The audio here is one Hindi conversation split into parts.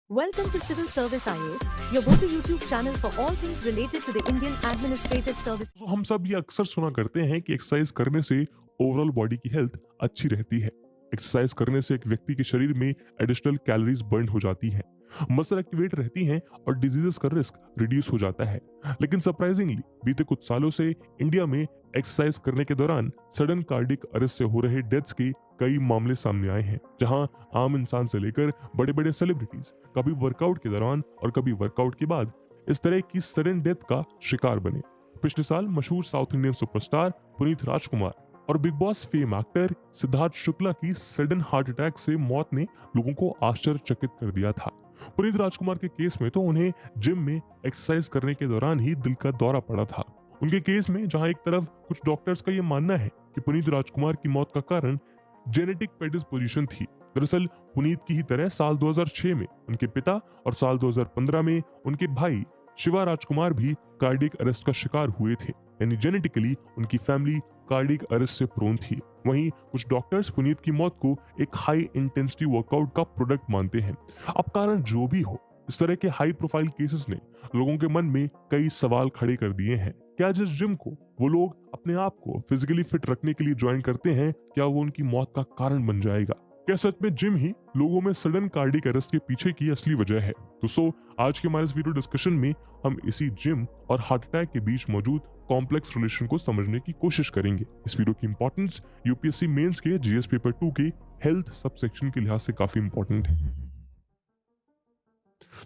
Welcome to Civil Service IAS, your go-to YouTube channel for all things related to the Indian Administrative Service. तो हम सब ये अक्सर सुना करते हैं कि एक्सरसाइज करने से ओवरऑल बॉडी की हेल्थ अच्छी रहती है। एक्सरसाइज करने से एक व्यक्ति के शरीर में एडिशनल कैलोरीज बर्न हो जाती हैं, मसल एक्टिवेट रहती हैं और डिजीजेस का रिस्क रिड्यूस हो जाता है। लेकिन सरप्राइजिंगली बीते कुछ सालों से इंडिया में एक्सरसाइज करने के दौरान सडन कार्डिक अरेस्ट से हो रहे डेथ्स के कई मामले सामने आए हैं, जहां आम इंसान से लेकर बड़े बड़े सेलिब्रिटीज कभी वर्कआउट के दौरान और कभी वर्कआउट के बाद इस तरह की सडन डेथ का शिकार बने। पिछले साल मशहूर साउथ इंडियन सुपरस्टार पुनीत राजकुमार और big boss fame actor Siddharth Shukla की सडन हार्ट अटैक से मौत ने लोगों को आश्चर्यचकित कर दिया था। पुनीत राजकुमार के केस में तो उन्हें जिम में एक्सरसाइज करने के दौरान ही दिल का दौरा पड़ा था। उनके केस में जहां एक तरफ कुछ डॉक्टर्स का यह मानना है कि पुनीत राजकुमार की मौत का कारण जेनेटिक प्रेडिस्पोजिशन थी, दरअसल पुनीत की ही तरह साल 2006 में उनके पिता और साल 2015 में उनके भाई शिवा राजकुमार भी कार्डिक अरेस्ट का शिकार हुए थे, यानी जेनेटिकली उनकी फैमिली कार्डिक अरेस्ट से प्रोन थी। वहीं कुछ डॉक्टर्स पुनीत की मौत को एक हाई इंटेंसिटी वर्कआउट का प्रोडक्ट मानते हैं। अब कारण जो भी हो, इस तरह के हाई प्रोफाइल केसेस ने लोगों के मन में कई सवाल खड़े कर दिए हैं। क्या जिस जिम को वो लोग अपने आप को फिजिकली फिट रखने के लिए ज्वाइन करते हैं, क्या वो उनकी मौत का कारण बन जाएगा? क्या सच में जिम ही लोगों में सडन कार्डिक अरेस्ट के पीछे की असली वजह है? तो आज के हमारे इस वीडियो डिस्कशन में हम इसी जिम और हार्ट अटैक के बीच मौजूद कॉम्प्लेक्स रिलेशन को समझने की कोशिश करेंगे। इस वीडियो की इंपॉर्टेंस यूपीएससी मेंस के जीएस पेपर 2 के हेल्थ सबसेक्शन के लिहाज से काफी इंपॉर्टेंट है।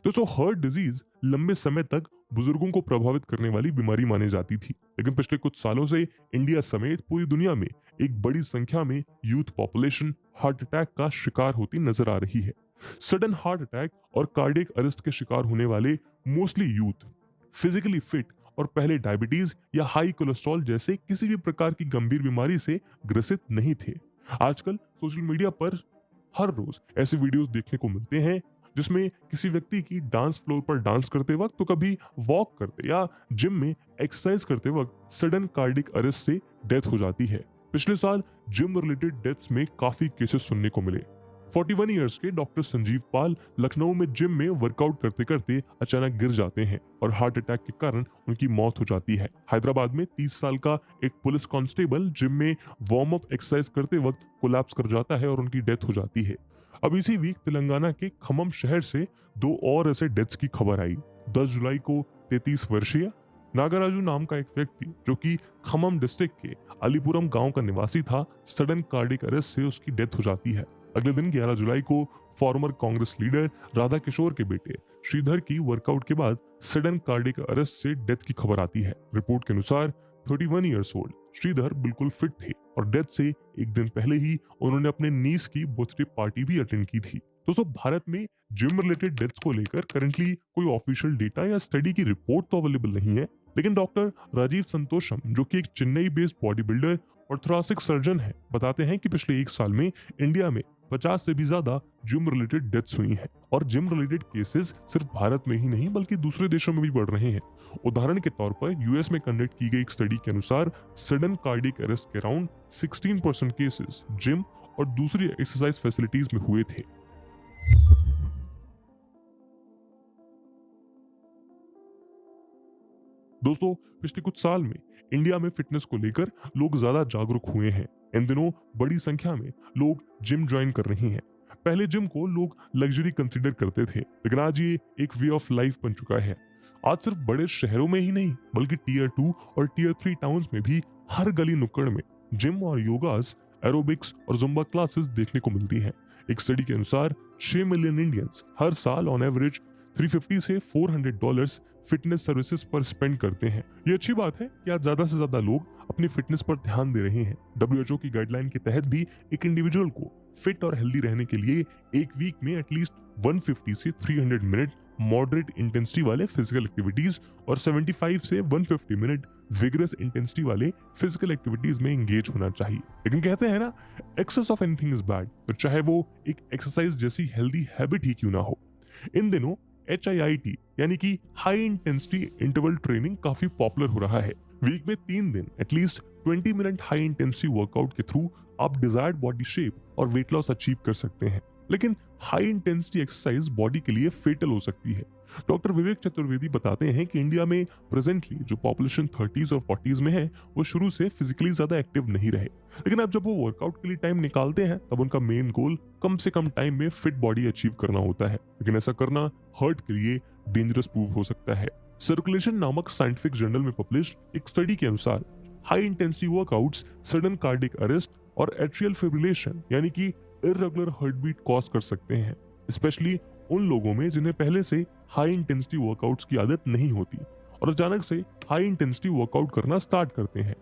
दोस्तों, हार्ट डिजीज लंबे समय तक बुजुर्गों को प्रभावित करने वाली बीमारी मानी जाती थी, लेकिन पिछले कुछ सालों से इंडिया समेत पूरी दुनिया में एक बड़ी संख्या में यूथ पॉपुलेशन हार्ट अटैक का शिकार होती नजर आ रही है। सडन हार्ट अटैक और कार्डियक अरेस्ट के शिकार होने वाले मोस्टली यूथ, फिजिकली फिट और पहले डायबिटीज या हाई कोलेस्ट्रॉल जैसे किसी भी प्रकार की गंभीर बीमारी से ग्रसित नहीं थे। आजकल सोशल मीडिया पर हर रोज ऐसे वीडियोस देखने को मिलते हैं जिसमें किसी व्यक्ति की डांस फ्लोर पर डांस करते वक्त तो कभी वॉक करते या जिम में एक्सरसाइज करते वक्त सडन कार्डिक अरेस्ट से डेथ हो जाती है। पिछले साल जिम रिलेटेड डेथ्स में काफी केसेस सुनने को मिले। 41 इयर्स के डॉक्टर संजीव पाल लखनऊ में जिम में वर्कआउट करते करते अचानक गिर जाते हैं और हार्ट अटैक के कारण उनकी मौत हो जाती है। हैदराबाद में 30 साल का एक पुलिस कांस्टेबल जिम में वार्म अप एक्सरसाइज करते वक्त कोलैप्स कर जाता है और उनकी डेथ हो जाती है। अब इसी वीक तेलंगाना के खम्मम शहर से 2 और ऐसे डेथ्स की खबर आई। 10 जुलाई को 33 वर्षीय नागराजू नाम का एक व्यक्ति जो कि खम्मम डिस्ट्रिक्ट के अलीपुरम गांव का निवासी था, सडन कार्डिक अरेस्ट से उसकी डेथ हो जाती है। अगले दिन 11 जुलाई को फॉर्मर कांग्रेस लीडर राधा किशोर के बेटे श्रीधर की वर्कआउट के बाद सडन कार्डिक अरेस्ट से डेथ की खबर आती है। रिपोर्ट के अनुसार 31 इयर्स ओल्ड श्रीधर बिल्कुल फिट थे और डेथ से एक दिन पहले ही उन्होंने अपने नीस की बर्थडे पार्टी भी अटेंड की थी। दोस्तों, भारत में जिम रिलेटेड डेथ्स को लेकर करंटली कोई ऑफिशियल डेटा या स्टडी की रिपोर्ट तो अवेलेबल नहीं है, लेकिन डॉक्टर राजीव संतोषम जो कि एक चेन्नई बेस्ड बॉडी बिल्डर और थोरासिक सर्जन है, बताते हैं कि पिछले एक साल में इंडिया में 50 से भी ज्यादा जिम रिलेटेड डेथ्स हुई हैं और जिम रिलेटेड केसेस सिर्फ भारत में ही नहीं बल्कि दूसरे देशों में भी बढ़ रहे हैं। उदाहरण के तौर पर यूएस में कंडक्ट की गई एक स्टडी के अनुसार सडन कार्डिक अरेस्ट के अराउंड 16% केसेस जिम और दूसरी एक्सरसाइज फैसिलिटीज में हुए थे। दोस्तों, पिछले कुछ साल में इंडिया में फिटनेस को लेकर लोग ज्यादा जागरूक हुए हैं। इन दिनों बड़ी संख्या में लोग जिम ज्वाइन कर रहे हैं। पहले जिम को लोग लग्जरी कंसीडर करते थे, लेकिन आज ये एक वे ऑफ लाइफ बन चुका है। आज सिर्फ बड़े शहरों में ही नहीं बल्कि टीयर 2 और टीयर 3 टाउन्स में भी हर गली नुक्कड़ में जिम और योगास, एरोबिक्स और जुम्बा क्लासेस देखने को मिलती हैं। एक स्टडी के अनुसार 6 मिलियन इंडियंस हर साल ऑन एवरेज $350 से $400 फिटनेस सर्विसेज पर स्पेंड करते हैं। ये अच्छी बात है कि आज ज्यादा से ज्यादा लोग अपनी फिटनेस पर ध्यान दे रहे हैं। WHO की गाइडलाइन के तहत भी एक इंडिविजुअल को फिट और हेल्दी रहने के लिए एक वीक में एटलीस्ट 150 से 300 मिनट मॉडरेट इंटेंसिटी वाले फिजिकल एक्टिविटीज और 75 से 150 मिनट विगरस इंटेंसिटी वाले फिजिकल एक्टिविटीज में एंगेज होना चाहिए। लेकिन कहते हैं ना, excess of anything is bad, तो चाहे वो एक एक्सरसाइज जैसी हेल्दी हैबिट ही क्यों ना हो। इन दिनों HIIT यानी कि हाई इंटेंसिटी इंटरवल ट्रेनिंग काफी पॉपुलर हो रहा है। वीक में 3 दिन at least 20 minute high intensity workout के थ्रू आप डिजायर्ड बॉडी शेप और वेट लॉस अचीव कर सकते हैं। लेकिन हाई इंटेंसिटी एक्सरसाइज बॉडी के लिए फेटल हो सकती है। डॉक्टर विवेक चतुर्वेदी बताते हैं कि इंडिया में प्रेजेंटली जो पॉपुलेशन 30s और 40s में है वो शुरू से फिजिकली ज्यादा एक्टिव नहीं रहे, लेकिन अब जब वो वर्कआउट के लिए टाइम निकालते हैं तब उनका मेन गोल कम से कम टाइम में फिट बॉडी अचीव करना होता है। लेकिन ऐसा करना हार्ट के लिए डेंजरस प्रूव हो सकता है। सर्कुलेशन नामक साइंटिफिक जर्नल में पब्लिश एक स्टडी के अनुसार high intensity workouts sudden cardiac arrest और एट्रियल फिब्रिलेशन यानी कि इर्रेगुलर हार्ट बीट कॉज कर सकते हैं, स्पेशली उन लोगों में जिन्हें पहले से हाई इंटेंसिटी वर्कआउट्स की आदत नहीं होती और अचानक से हाई इंटेंसिटी वर्कआउट करना स्टार्ट करते हैं।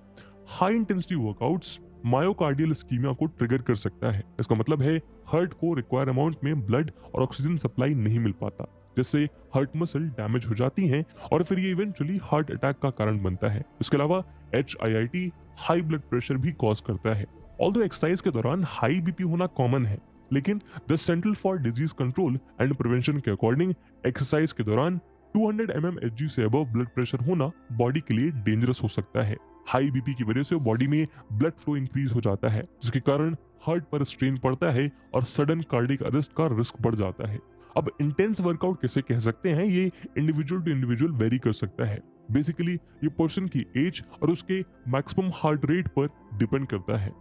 High intensity workouts myocardial ischaemia को ट्रिगर कर सकता है। इसका मतलब है हार्ट को रिक्वायर अमाउंट में ब्लड और ऑक्सीजन सप्लाई नहीं मिल पाता, जिससे हार्ट मसल डैमेज हो जाती हैं और फिर ये इवेंचुअली हार्ट अटैक का कारण बनता है। इसके अलावा HIIT हाई ब्लड प्रेशर भी कॉज करता है। ऑल्दो एक्सरसाइज के दौरान हाई बीपी होना कॉमन है, लेकिन the central for disease control and prevention के अकॉर्डिंग एक्सरसाइज के दौरान 200 mmHg से अबव ब्लड प्रेशर होना बॉडी के लिए डेंजरस हो सकता है। हाई बीपी की वजह से बॉडी में ब्लड फ्लो इंक्रीज हो जाता है, जिसके कारण हार्ट पर स्ट्रेन पड़ता है और सडन कार्डिक अरेस्ट का रिस्क बढ़ जाता है। अब इंटेंस वर्कआउट कैसे कह सकते हैं, ये इंडिविजुअल टू इंडिविजुअल वेरी कर सकता है। बेसिकली ये पर्सन की एज और उसके मैक्सिमम हार्ट रेट पर डिपेंड करता है।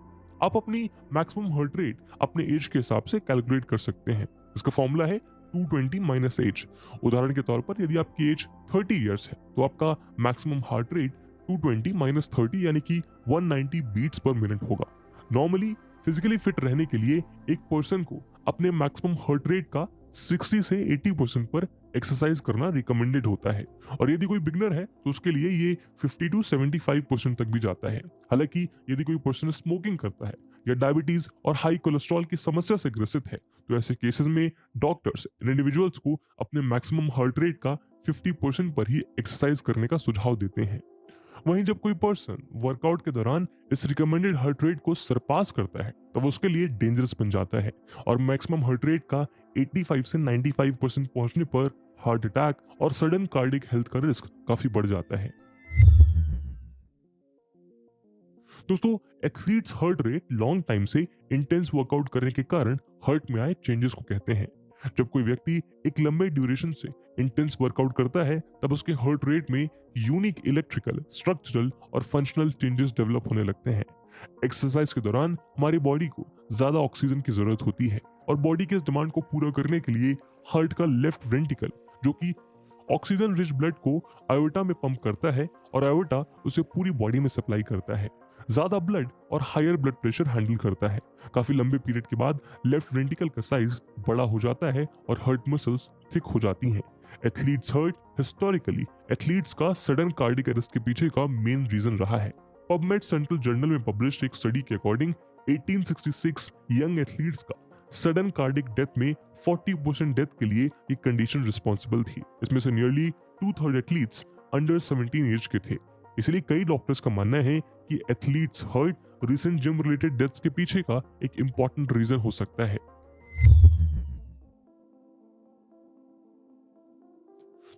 आप अपनी मैक्सिमम हार्ट रेट अपने एज के हिसाब से कैलकुलेट कर सकते हैं। इसका फॉर्मूला है 220 माइनस एज। उदाहरण के तौर पर यदि आपकी एज 30 इयर्स है तो आपका मैक्सिमम हार्ट रेट 220 माइनस 30 यानी कि 190 बीट्स पर मिनट होगा। नॉर्मली फिजिकली फिट रहने के लिए एक पर्सन को अपने मैक्सिमम हार्ट रेट का 60 से 80% पर एक्सरसाइज करना रिकमेंडेड होता है, और यदि कोई बिगनर है तो उसके लिए ये 50 टू 75% तक भी जाता है। हालांकि यदि कोई पर्सन स्मोकिंग करता है या डायबिटीज और हाई कोलेस्ट्रॉल की समस्या से ग्रसित है तो ऐसे केसेस में डॉक्टर्स इन इंडिविजुअल्स को अपने मैक्सिमम हार्ट रेट का 50% पर ही एक्सरसाइज करने का सुझाव देते हैं। वहीं जब कोई पर्सन वर्कआउट के दौरान इस रिकमेंडेड हार्ट रेट को सरपास करता है तब उसके लिए डेंजरस बन जाता है और मैक्सिमम हार्ट रेट का 85 से 95% पहुंचने पर हार्ट अटैक और सडन कार्डिक हेल्थ का रिस्क काफी बढ़ जाता है। दोस्तों, athletes heart rate long time से इंटेंस वर्कआउट करने के कारण हार्ट में आए चेंजेस को कहते हैं। जब कोई व्यक्ति एक लंबे ड्यूरेशन से इंटेंस वर्कआउट करता है तब उसके हार्ट रेट में यूनिक इलेक्ट्रिकल, स्ट्रक्चरल और फंक्शनल चेंजेस डेवलप होने लगते हैं। एक्सरसाइज के दौरान हमारी बॉडी को ज्यादा ऑक्सीजन की जरूरत होती है और बॉडी के इस डिमांड को पूरा करने के लिए हार्ट का लेफ्ट वेंट्रिकल, जो कि ऑक्सीजन रिच ब्लड को आयोटा में पंप करता है और आयोटा उसे पूरी बॉडी में सप्लाई करता है, ज्यादा ब्लड और हायर ब्लड प्रेशर हैंडल करता है। काफी लंबे पीरियड के बाद लेफ्ट वेंट्रिकल का साइज बड़ा हो जाता है और हार्ट मसल्स थिक हो जाती हैं। एथलीट्स हार्ट हिस्टोरिकली एथलीट्स का सडन कार्डिक अरेस्ट के पीछे का मेन रीजन रहा है। पबमेड सेंट्रल जर्नल में पब्लिश्ड एक स्टडी के अकॉर्डिंग 1866 यंग एथलीट्स का सडन कार्डिक डेथ में 40% डेथ के लिए एक कंडीशन रिस्पॉन्सिबल थी। इसमें से नियरली 2/3 एथलीट्स अंडर 17 एज के थे। इसलिए कई डॉक्टर्स का मानना है कि athletes heart recent gym related deaths के पीछे का एक इंपॉर्टेंट रीजन हो सकता है।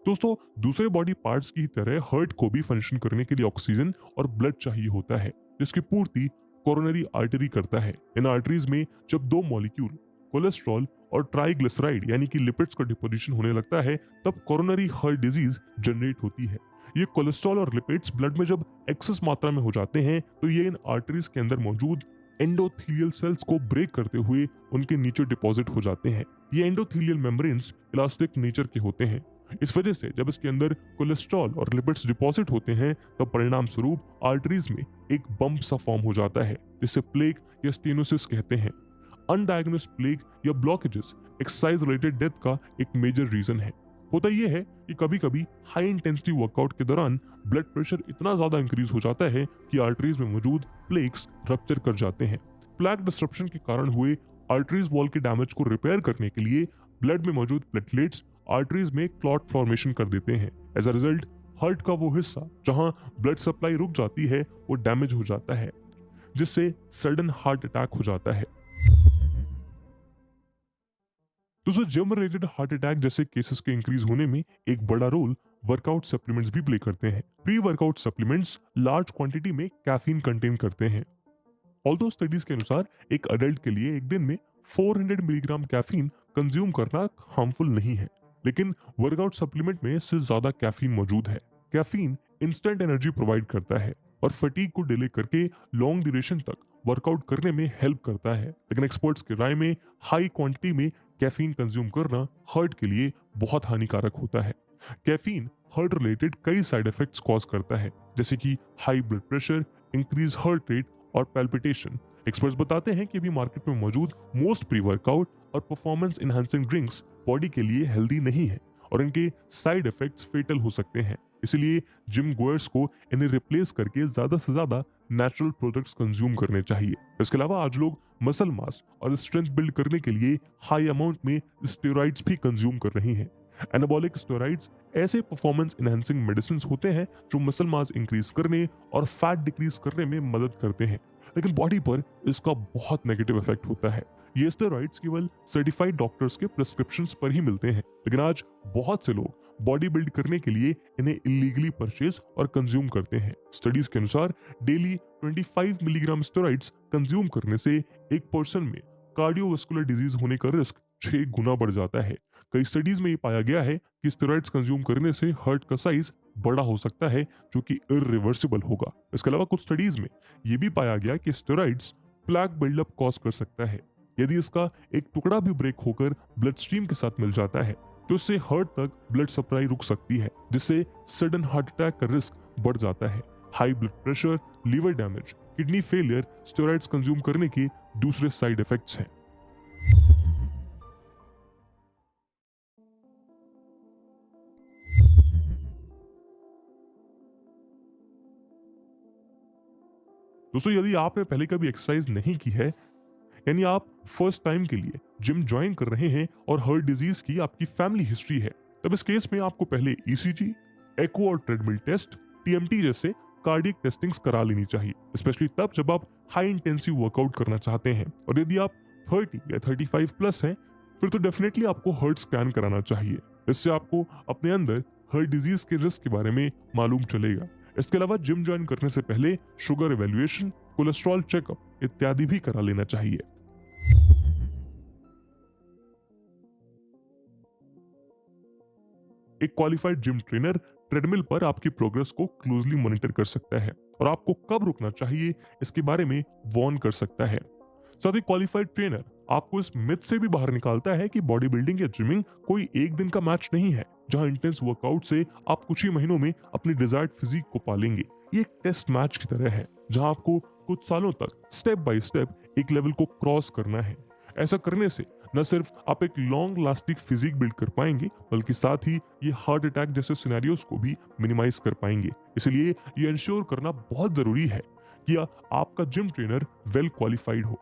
दोस्तों, दूसरे बॉडी पार्ट्स की तरह हार्ट को भी फंक्शन करने के लिए ऑक्सीजन और ब्लड चाहिए होता है, जिसकी पूर्ति कोरोनरी आर्टरी करता है। इन आर्टरीज में जब दो मॉलिक्यूल कोलेस्ट्रॉल और ट्राइग्लिसराइड यानी कि लिपिड्स का डिपोजिशन होने लगता है तब कोरोनरी हार्ट डिजीज जनरेट होती है। ये कोलेस्ट्रॉल और लिपिड्स ब्लड में जब एक्सेस मात्रा में हो जाते हैं तो ये इन आर्टरीज के अंदर मौजूद एंडोथेलियल सेल्स को ब्रेक करते हुए उनके नीचे डिपॉजिट हो जाते हैं। ये एंडोथेलियल मेम्ब्रेन्स इलास्टिक नेचर के होते हैं। इस वजह से जब इसके अंदर कोलेस्ट्रॉल और लिपिड्स डिपॉजिट होते हैं तब परिणाम स्वरूप आर्टरीज में एक बम्प सा फॉर्म हो जाता है, जिसे प्लेग या स्टेनोसिस कहते हैं। अनडायग्नोस्ड प्लेग या ब्लॉकेजेस एक्सरसाइज रिलेटेड डेथ का एक मेजर रीजन है। होता यह है कि कभी कभी हाई इंटेंसिटी वर्कआउट के दौरान ब्लड प्रेशर इतना ज्यादा इंक्रीज हो जाता है कि आर्टरीज में मौजूद प्लेक्स रप्चर कर जाते हैं। प्लेग डिस्ट्रप्शन के कारण हुए आर्टरीज वॉल के डैमेज को रिपेयर करने के लिए ब्लड में मौजूद प्लेटलेट्स आर्टरीज में क्लॉट फॉर्मेशन कर देते हैं। एज अ रिजल्ट हार्ट का वो हिस्सा जहां ब्लड सप्लाई रुक जाती है वो डैमेज हो जाता है, जिससे सडन हार्ट अटैक हो जाता है। दोस्तों, जिम रिलेटेड हार्ट अटैक जैसे केसेस के इंक्रीज होने में एक बड़ा रोल वर्कआउट सप्लीमेंट्स भी प्ले करते हैं। Pre workout supplements large quantity में कैफीन कंटेन करते हैं। ऑल्दो स्टडीज के अनुसार एक अडल्ट के लिए एक दिन में 400 मिलीग्राम कैफीन कंज्यूम करना हार्मफुल नहीं है, लेकिन वर्कआउट सप्लीमेंट में इससे ज्यादा कैफीन मौजूद है। कैफीन इंस्टेंट एनर्जी प्रोवाइड करता है और फटीग को डिले करके लॉन्ग ड्यूरेशन तक वर्कआउट करने में हेल्प करता है, लेकिन एक्सपर्ट्स की राय में हाई क्वांटिटी में कैफीन कंज्यूम करना हार्ट के लिए बहुत हानिकारक होता है। कैफीन हार्ट रिलेटेड कई साइड इफेक्ट्स कॉज करता है, जैसे कि high blood pressure, increase heart rate और पैल्पिटेशन। एक्सपर्ट्स बताते हैं कि अभी मार्केट में मौजूद मोस्ट प्री वर्कआउट और परफॉर्मेंस एनहांसिंग ड्रिंक्स बॉडी के लिए हेल्दी नहीं है और इनके साइड इफेक्ट्स फेटल हो सकते हैं। इसलिए जिम गोयर्स को इन्हें रिप्लेस करके ज्यादा से ज्यादा नेचुरल प्रोडक्ट्स कंज्यूम करने चाहिए। इसके अलावा आज लोग मसल मास और स्ट्रेंथ बिल्ड करने के लिए हाई अमाउंट में स्टेरॉइड्स भी कंज्यूम कर रही हैं। एनाबॉलिक स्टेरॉइड्स ऐसे परफॉर्मेंस एनहांसिंग मेडिसिन होते हैं जो मसल मास इंक्रीज करने और फैट डिक्रीज करने में मदद करते हैं, लेकिन बॉडी पर इसका बहुत नेगेटिव इफेक्ट होता है। ये स्टेरॉइड्स केवल सर्टिफाइड डॉक्टर्स के प्रिस्क्रिप्शंस पर ही मिलते हैं, लेकिन आज बहुत से लोग बॉडी बिल्ड करने के लिए इन्हें इलीगली परचेज और कंज्यूम करते हैं। स्टडीज के अनुसार डेली 25 मिलीग्राम स्टेरॉइड्स कंज्यूम करने से एक पर्सन में कार्डियोवास्कुलर डिजीज होने का रिस्क 6 गुना बढ़ जाता है। कई स्टडीज में ये पाया गया है कि स्टेरॉइड्स कंज्यूम करने से हार्ट का साइज बड़ा हो सकता है, जो कि इरिवर्सिबल होगा। इसके अलावा कुछ स्टडीज में ये भी पाया गया कि स्टेरॉइड्स प्लेक बिल्डअप कॉज कर सकता है। यदि इसका एक टुकड़ा भी ब्रेक होकर ब्लड स्ट्रीम के साथ मिल जाता है तो इससे हार्ट तक ब्लड सप्लाई रुक सकती है, जिससे सडन हार्ट अटैक का रिस्क बढ़ जाता है। High blood pressure, liver damage, kidney failure steroids consume करने के दूसरे साइड इफेक्ट्स हैं। दोस्तों, यदि आपने पहले कभी एक्सरसाइज नहीं की है, यानी आप फर्स्ट टाइम के लिए जिम ज्वाइन कर रहे हैं और हार्ट डिजीज की आपकी फैमिली हिस्ट्री है, तब इस केस में आपको पहले ईसीजी, एको और ट्रेडमिल टेस्ट, टीएमटी जैसे कार्डियक टेस्टिंग्स करा लेनी चाहिए, स्पेशली तब जब आप हाई इंटेंसिव वर्कआउट करना चाहते हैं। और यदि आप 30 या 35 प्लस हैं, फिर तो डेफिनेटली आपको हार्ट स्कैन कराना चाहिए। इससे आपको अपने अंदर हार्ट डिजीज के रिस्क के बारे में मालूम चलेगा। इसके अलावा जिम ज्वाइन करने से पहले शुगर इवैल्यूएशन, कोलेस्ट्रॉल चेकअप इत्यादि भी करा लेना चाहिए। एक क्वालिफाइड जिम ट्रेनर ट्रेडमिल पर आपकी प्रोग्रेस को क्लोजली मॉनिटर कर सकता है और आपको कब रुकना चाहिए इसके बारे में वार्न कर सकता है। साथ ही क्वालिफाइड ट्रेनर आपको इस मिथ से भी बाहर निकालता है कि बॉडी बिल्डिंग या जिमिंग कोई एक दिन का मैच नहीं है, जहां इंटेंस वर्कआउट से आप कुछ ही महीनों में अपनी डिजायर्ड फिजिक को पालेंगे। ये एक टेस्ट मैच की तरह है, जहां आपको कुछ सालों तक स्टेप बाय स्टेप एक लेवल को क्रॉस करना है। ऐसा करने से न सिर्फ आप एक लॉन्ग लास्टिंग फिजिक बिल्ड कर पाएंगे, बल्कि साथ ही ये हार्ट अटैक जैसे सिनेरियोस को भी मिनिमाइज कर पाएंगे। इसलिए ये इंश्योर करना बहुत जरूरी है कि आपका जिम ट्रेनर वेल क्वालिफाइड हो।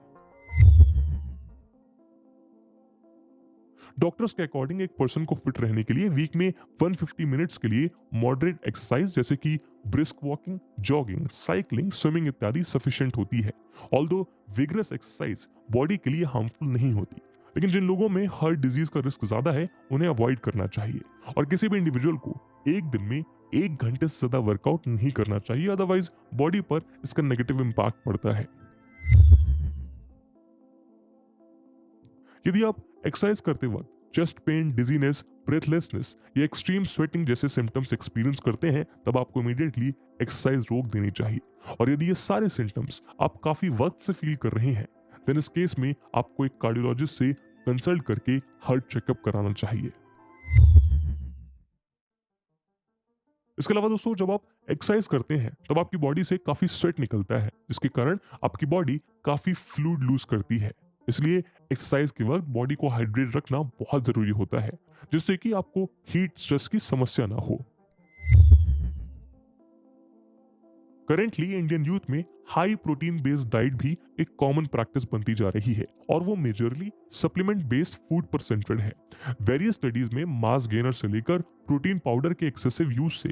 डॉक्टर्स के अकॉर्डिंग एक पर्सन को फिट रहने के लिए वीक में 150 मिनट्स के लिए मॉडरेट एक्सरसाइज जैसे कि brisk walking, jogging, cycling, swimming इत्यादि सफिशिएंट होती है। ऑल्दो विगरस एक्सरसाइज बॉडी के लिए हार्मफुल नहीं होती, लेकिन जिन लोगों में हार्ट डिजीज का रिस्क ज्यादा है उन्हें अवॉइड करना चाहिए। और किसी भी इंडिविजुअल को एक दिन में 1 घंटे से ज्यादा वर्कआउट नहीं करना चाहिए, अदरवाइज बॉडी पर इसका नेगेटिव इंपैक्ट पड़ता है। यदि आप एक्सरसाइज करते वक्त चेस्ट पेन, डिजीनेस, ब्रेथलेसनेस या एक्सट्रीम स्वेटिंग जैसे सिम्टम्स एक्सपीरियंस करते हैं, तब आपको इमीडिएटली एक्सरसाइज रोक देनी चाहिए। और यदि ये सारे सिम्टम्स आप काफी वक्त से फील कर रहे हैं, देन इस केस में आपको एक कार्डियोलॉजिस्ट से कंसल्ट करके हार्ट चेकअप कराना चाहिए। इसके अलावा दोस्तों, जब आप एक्सरसाइज करते हैं तब आपकी बॉडी से काफी स्वेट निकलता है, जिसके कारण आपकी बॉडी काफी फ्लूइड लूज करती है। इसलिए एक्सरसाइज के वक्त बॉडी को हाइड्रेट रखना बहुत जरूरी होता है, जिससे कि आपको हीट स्ट्रेस की समस्या ना हो। करेंटली इंडियन यूथ में हाई प्रोटीन बेस्ड डाइट भी एक कॉमन प्रैक्टिस बनती जा रही है, और वो मेजरली सप्लीमेंट बेस्ड फूड पर सेंटर्ड है। वेरियस स्टडीज में मास गेनर से लेकर प्रोटीन पाउडर के एक्सेसिव यूज से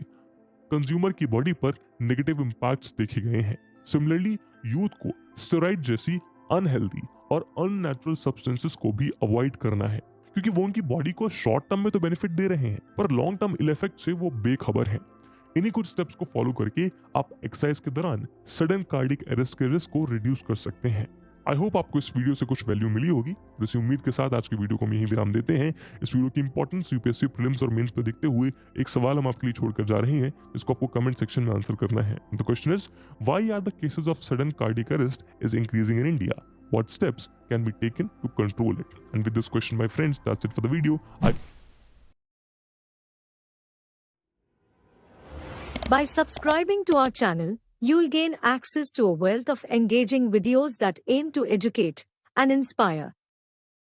कंज्यूमर की बॉडी पर नेगेटिव इंपैक्ट्स देखे गए हैं। सिमिलरली यूथ को स्टेरॉइड जैसी अनहेल्दी और अननेचुरल सब्सटेंसेस को भी अवॉइड करना है, क्योंकि वो उनकी बॉडी को शॉर्ट टर्म में तो बेनिफिट दे रहे हैं, पर लॉन्ग टर्म इल इफेक्ट से वो बेखबर हैं। इन्हीं कुछ स्टेप्स को फॉलो करके आप एक्सरसाइज के दौरान सडन कार्डियक अरेस्ट के रिस्क को रिड्यूस कर सकते हैं। आई होप आपको इस वीडियो से कुछ वैल्यू मिली होगी। इसी उम्मीद के साथ आज की वीडियो को हम यहीं विराम देते हैं। इस वीडियो की इंपॉर्टेंस यूपीएससी प्रीलिम्स और मेंस पे देखते हुए एक सवाल हम आपके लिए छोड़कर जा रहे हैं, इसको आपको कमेंट सेक्शन में आंसर करना है। The question is, why are the cases of sudden cardiac arrest is increasing in India? What steps can be taken to control it? And with this question, my friends, that's it for the video. By subscribing to our channel, you'll gain access to a wealth of engaging videos that aim to educate and inspire.